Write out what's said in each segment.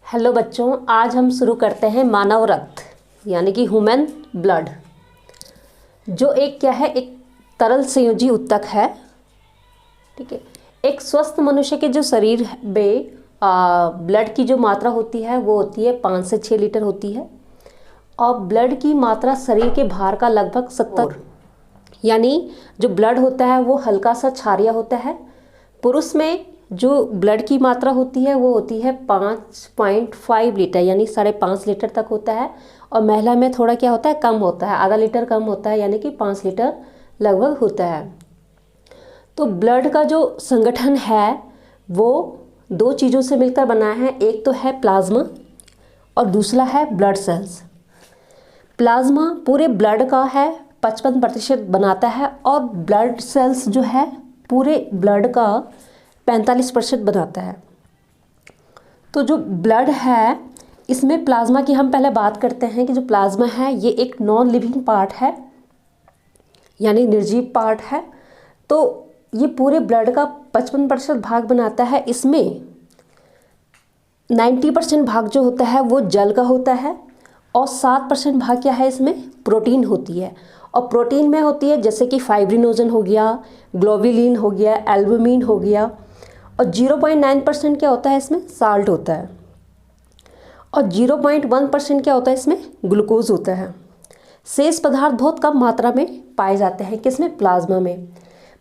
Hello बच्चों, आज हम शुरू करते हैं मानव रक्त यानी कि ह्यूमन ब्लड, जो एक क्या है, एक तरल संयोजी ऊतक है। ठीक है। एक स्वस्थ मनुष्य के जो शरीर में ब्लड की जो मात्रा होती है वो होती है 5 से 6 लीटर होती है, और ब्लड की मात्रा शरीर के भार का लगभग 70, यानी जो ब्लड होता है वो हल्का सा क्षारीय होता है। पुरुष में जो ब्लड की मात्रा होती है वो होती है 5.5 लीटर, यानी 5.5 लीटर तक होता है, और महिला में थोड़ा क्या होता है, कम होता है, आधा लीटर कम होता है, यानी कि 5 लीटर लगभग होता है। तो ब्लड का जो संगठन है वो 2 चीज़ों से मिलकर बना है। एक तो है प्लाज्मा और दूसरा है ब्लड सेल्स। प्लाज्मा पूरे ब्लड का है 55% बनाता है, और ब्लड सेल्स जो है पूरे ब्लड का 45% बनाता है। तो जो ब्लड है इसमें प्लाज्मा की हम पहले बात करते हैं कि जो प्लाज्मा है ये एक नॉन लिविंग पार्ट है, यानी निर्जीव पार्ट है। तो ये पूरे ब्लड का 55% भाग बनाता है। इसमें 90% भाग जो होता है वो जल का होता है, और 7% भाग क्या है, इसमें प्रोटीन होती है। और प्रोटीन में होती है जैसे कि फाइब्रिनोजन हो गया, ग्लोबुलिन हो गया, एल्बुमिन हो गया, और 0.9% क्या होता है, इसमें साल्ट होता है, और 0.1% क्या होता है, इसमें ग्लूकोज होता है। शेष पदार्थ बहुत कम मात्रा में पाए जाते हैं, किसमें, प्लाज्मा में।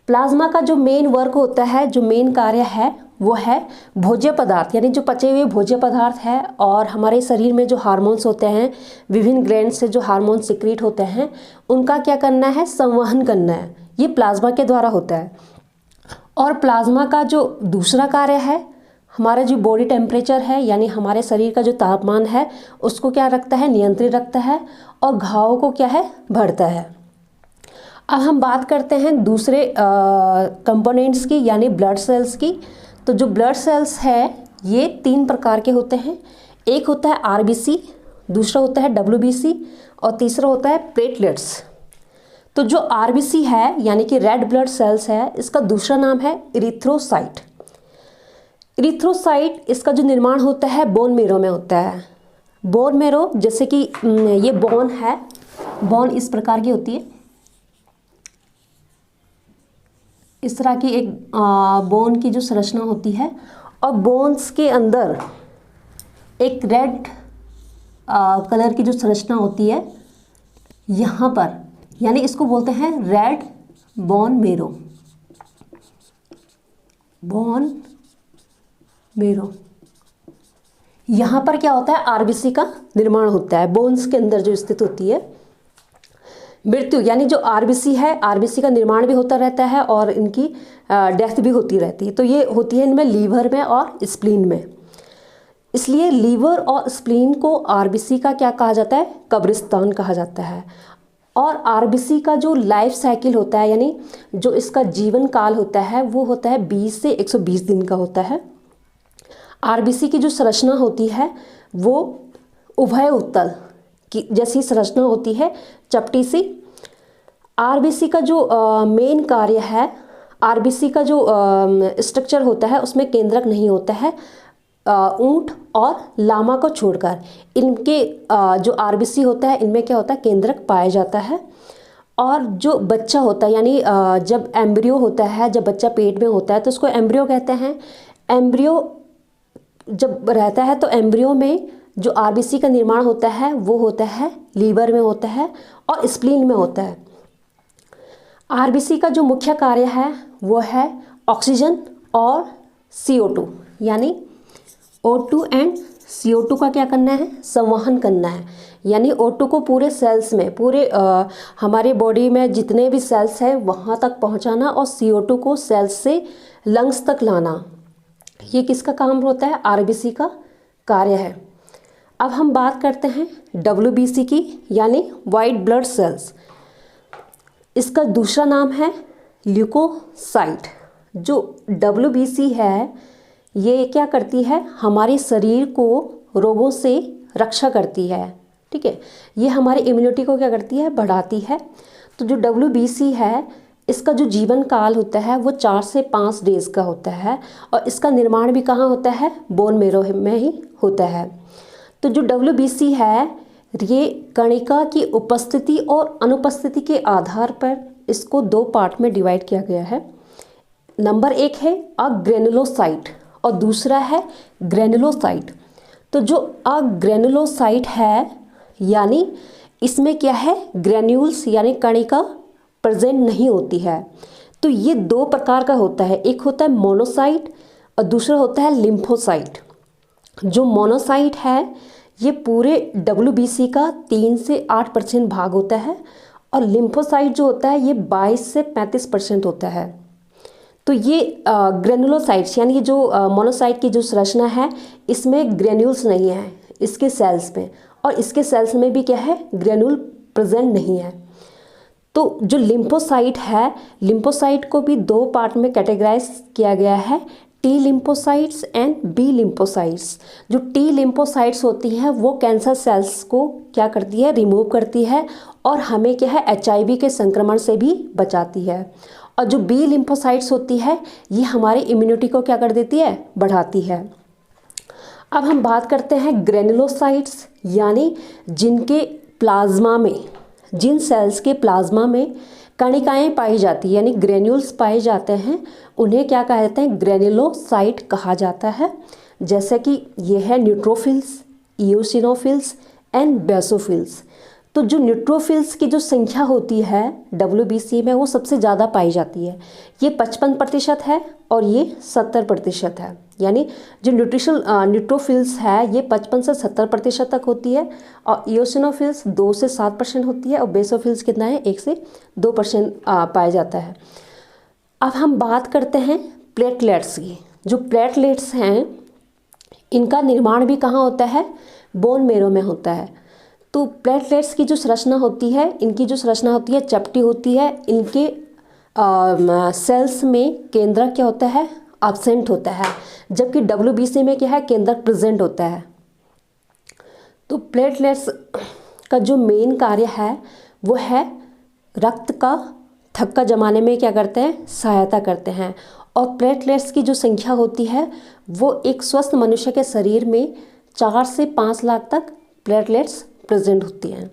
प्लाज्मा का जो मेन वर्क होता है, जो मेन कार्य है वो है भोज्य पदार्थ, यानी जो पचे हुए भोज्य पदार्थ है, और हमारे शरीर में जो हार्मोन्स होते हैं, विभिन्न ग्लैंड से जो हार्मोन सिक्रीट होते हैं, उनका क्या करना है, संवहन करना है। ये प्लाज्मा के द्वारा होता है। और प्लाज्मा का जो दूसरा कार्य है, हमारा जो बॉडी टेम्परेचर है, यानी हमारे शरीर का जो तापमान है उसको क्या रखता है, नियंत्रित रखता है, और घावों को क्या है, भरता है। अब हम बात करते हैं दूसरे कंपोनेंट्स की, यानी ब्लड सेल्स की। तो जो ब्लड सेल्स है ये 3 प्रकार के होते हैं। एक होता है आरबीसी, दूसरा होता है डब्ल्यूबीसी, और तीसरा होता है प्लेटलेट्स। तो जो आरबीसी है यानी कि रेड ब्लड सेल्स है, इसका दूसरा नाम है इरिथ्रोसाइट। इरिथ्रोसाइट, इसका जो निर्माण होता है बोन मेरो में होता है। बोन मेरो, जैसे कि ये बोन है, बोन इस प्रकार की होती है, इस तरह की एक बोन की जो संरचना होती है, और बोन्स के अंदर एक रेड कलर की जो संरचना होती है यहाँ पर, यानी इसको बोलते हैं red bone marrow, bone marrow. यहाँ पर क्या होता है, आरबीसी का निर्माण होता है, बोन्स के अंदर जो स्थित होती है। मृत्यु, यानी जो आरबीसी है, आरबीसी का निर्माण भी होता रहता है और इनकी डेथ भी होती रहती है। तो ये होती है इनमें लीवर में और स्प्लीन में। इसलिए लीवर और स्प्लीन को आरबीसी का क्या कहा जाता है, कब्रिस्तान कहा जाता है। और आरबीसी का जो लाइफ साइकिल होता है, यानी जो इसका जीवन काल होता है वो होता है 20 से 120 दिन का होता है। आरबीसी की जो संरचना होती है वो उभय उत्तल की जैसी संरचना होती है, चपटी सी। आरबीसी का जो मेन कार्य है, आरबीसी का जो स्ट्रक्चर होता है उसमें केंद्रक नहीं होता है, ऊंट और लामा को छोड़कर इनके जो आरबीसी होता है इनमें क्या होता है, केंद्रक पाया जाता है। और जो बच्चा होता है, यानी जब एम्ब्रियो होता है, जब बच्चा पेट में होता है तो उसको एम्ब्रियो कहते हैं। एम्ब्रियो जब रहता है तो एम्ब्रियो में जो आरबीसी का निर्माण होता है वो होता है लीवर में होता है और स्प्लीन में होता है। आरबीसी का जो मुख्य कार्य है वो है ऑक्सीजन और CO2, यानी O2 एंड CO2 का क्या करना है, संवहन करना है। यानी O2 को पूरे सेल्स में, पूरे हमारे बॉडी में जितने भी सेल्स हैं वहाँ तक पहुँचाना, और CO2 को सेल्स से लंग्स तक लाना। ये किसका काम होता है, आरबीसी का कार्य है। अब हम बात करते हैं डब्ल्यूबीसी की, यानी वाइट ब्लड सेल्स। इसका दूसरा नाम है ल्यूकोसाइट। जो डब्ल्यूबीसी है ये क्या करती है, हमारे शरीर को रोगों से रक्षा करती है। ठीक है, ये हमारी इम्यूनिटी को क्या करती है, बढ़ाती है। तो जो डब्ल्यूबीसी है इसका जो जीवन काल होता है वो 4 से 5 डेज का होता है और इसका निर्माण भी कहाँ होता है, बोन मेरो में ही होता है। तो जो WBC है ये कणिका की उपस्थिति और अनुपस्थिति के आधार पर इसको 2 पार्ट में डिवाइड किया गया है। नंबर 1 है अग्रेनुलोसाइट और दूसरा है ग्रेनुलोसाइट। तो जो अग्रेनुलोसाइट है यानी इसमें क्या है, ग्रेन्यूल्स यानी कणिका प्रेजेंट नहीं होती है। तो ये 2 प्रकार का होता है, एक होता है मोनोसाइट और दूसरा होता है लिम्फोसाइट। जो मोनोसाइट है ये पूरे WBC का 3 से 8% भाग होता है और लिम्फोसाइट जो होता है ये 22 से 35% होता है। तो ये ग्रेनुलोसाइट्स यानी जो मोनोसाइट की जो संरचना है इसमें ग्रेन्यूल्स नहीं है इसके सेल्स में, और इसके सेल्स में भी क्या है, ग्रेन्यूल प्रेजेंट नहीं है। तो जो लिम्फोसाइट है, लिम्फोसाइट को भी 2 पार्ट में कैटेगराइज किया गया है, T lymphocytes and B lymphocytes. जो T लिम्फोसाइट्स होती हैं वो कैंसर सेल्स को क्या करती है, रिमूव करती है और हमें क्या है, HIV के संक्रमण से भी बचाती है। और जो B लिम्फोसाइट्स होती है ये हमारी इम्यूनिटी को क्या कर देती है, बढ़ाती है। अब हम बात करते हैं ग्रेनुलोसाइट्स यानी जिनके प्लाज्मा में, जिन सेल्स के प्लाज्मा में कणिकाएं पाई जाती है यानी ग्रेन्यूल्स पाए जाते हैं, उन्हें क्या कहते हैं, ग्रेनुलोसाइट कहा जाता है। जैसे कि ये है न्यूट्रोफिल्स, इओसिनोफिल्स एंड बेसोफिल्स। तो जो न्यूट्रोफिल्स की जो संख्या होती है WBC में वो सबसे ज़्यादा पाई जाती है, ये 55% है और ये 70% है। यानी जो न्यूट्रोफिल्स है ये 55 से 70% तक होती है और इओसिनोफिल्स 2 से 7% होती है और बेसोफिल्स कितना है, 1 से 2% पाया जाता है। अब हम बात करते हैं प्लेटलेट्स की। जो प्लेटलेट्स हैं इनका निर्माण भी कहाँ होता है, बोन मेरो में होता है। तो प्लेटलेट्स की जो संरचना होती है, इनकी जो संरचना होती है चपटी होती है। इनके सेल्स में केंद्रक क्या होता है, एब्सेंट होता है, जबकि WBC में क्या है, केंद्रक प्रेजेंट होता है। तो प्लेटलेट्स का जो मेन कार्य है वो है रक्त का थक्का जमाने में क्या करते हैं, सहायता करते हैं। और प्लेटलेट्स की जो संख्या होती है वो एक स्वस्थ मनुष्य के शरीर में 4 से 5 लाख तक प्लेटलेट्स प्रेजेंट होती हैं।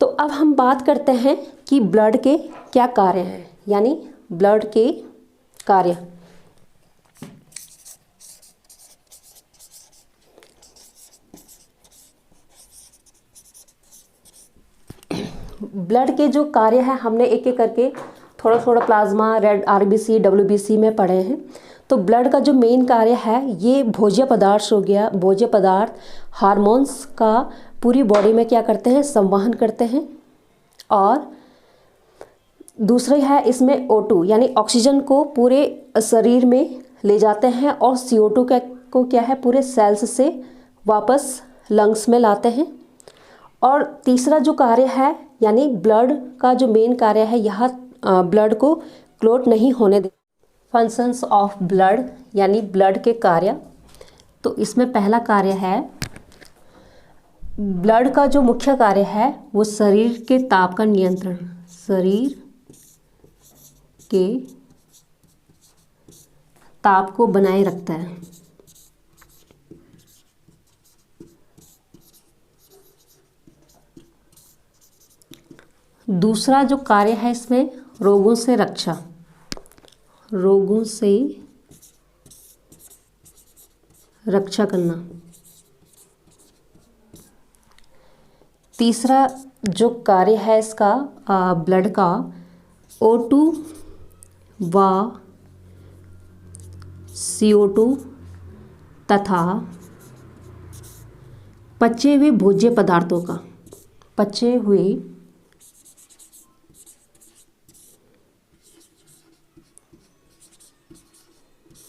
तो अब हम बात करते हैं कि ब्लड के क्या कार्य हैं, यानी ब्लड के कार्य। ब्लड के जो कार्य है हमने एक एक करके थोड़ा थोड़ा प्लाज्मा, रेड RBC, WBC में पढ़े हैं। तो ब्लड का जो मेन कार्य है ये भोज्य पदार्थ हो गया, भोज्य पदार्थ हार्मोन्स का पूरी बॉडी में क्या करते हैं, संवहन करते हैं। और दूसरा है इसमें O2 यानी ऑक्सीजन को पूरे शरीर में ले जाते हैं और CO2 को क्या है, पूरे सेल्स से वापस लंग्स में लाते हैं। और तीसरा जो कार्य है यानी ब्लड का जो मेन कार्य है, यह ब्लड को क्लॉट नहीं होने दे। फंक्शंस ऑफ ब्लड यानी ब्लड के कार्य। तो इसमें पहला कार्य है, ब्लड का जो मुख्य कार्य है वो शरीर के ताप का नियंत्रण, शरीर के ताप को बनाए रखता है। दूसरा जो कार्य है इसमें रोगों से रक्षा, रोगों से रक्षा करना। तीसरा जो कार्य है इसका ब्लड का O2 व CO2 तथा पचे हुए भोज्य पदार्थों का, पचे हुए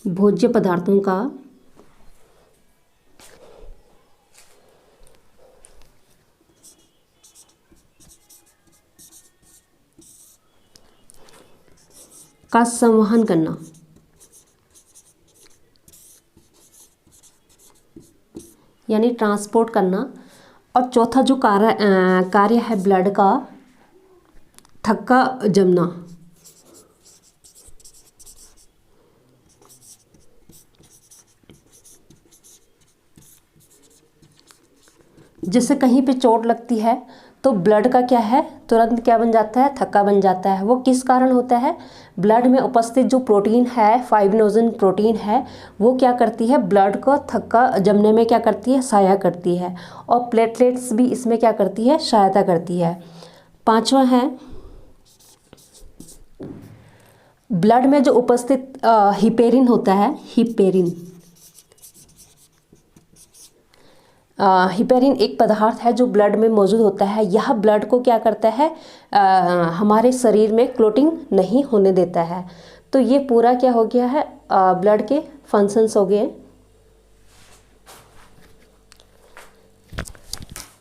भोज्य पदार्थों का संवहन करना। यानी ट्रांसपोर्ट करना। और चौथा जो कार्य है ब्लड का थक्का जमना, जैसे कहीं पे चोट लगती है तो ब्लड का क्या है, तुरंत क्या बन जाता है, थक्का बन जाता है। वो किस कारण होता है, ब्लड में उपस्थित जो प्रोटीन है, फाइब्रिनोजन प्रोटीन है, वो क्या करती है, ब्लड को थक्का जमने में क्या करती है, सहायता करती है। और प्लेटलेट्स भी इसमें क्या करती है, सहायता करती है। पांचवा है ब्लड में जो उपस्थित हिपेरिन होता है, हिपेरिन, हिपेरिन एक पदार्थ है जो ब्लड में मौजूद होता है। यह ब्लड को क्या करता है, हमारे शरीर में क्लोटिंग नहीं होने देता है। तो ये पूरा क्या हो गया है, ब्लड के फंक्शंस हो गए।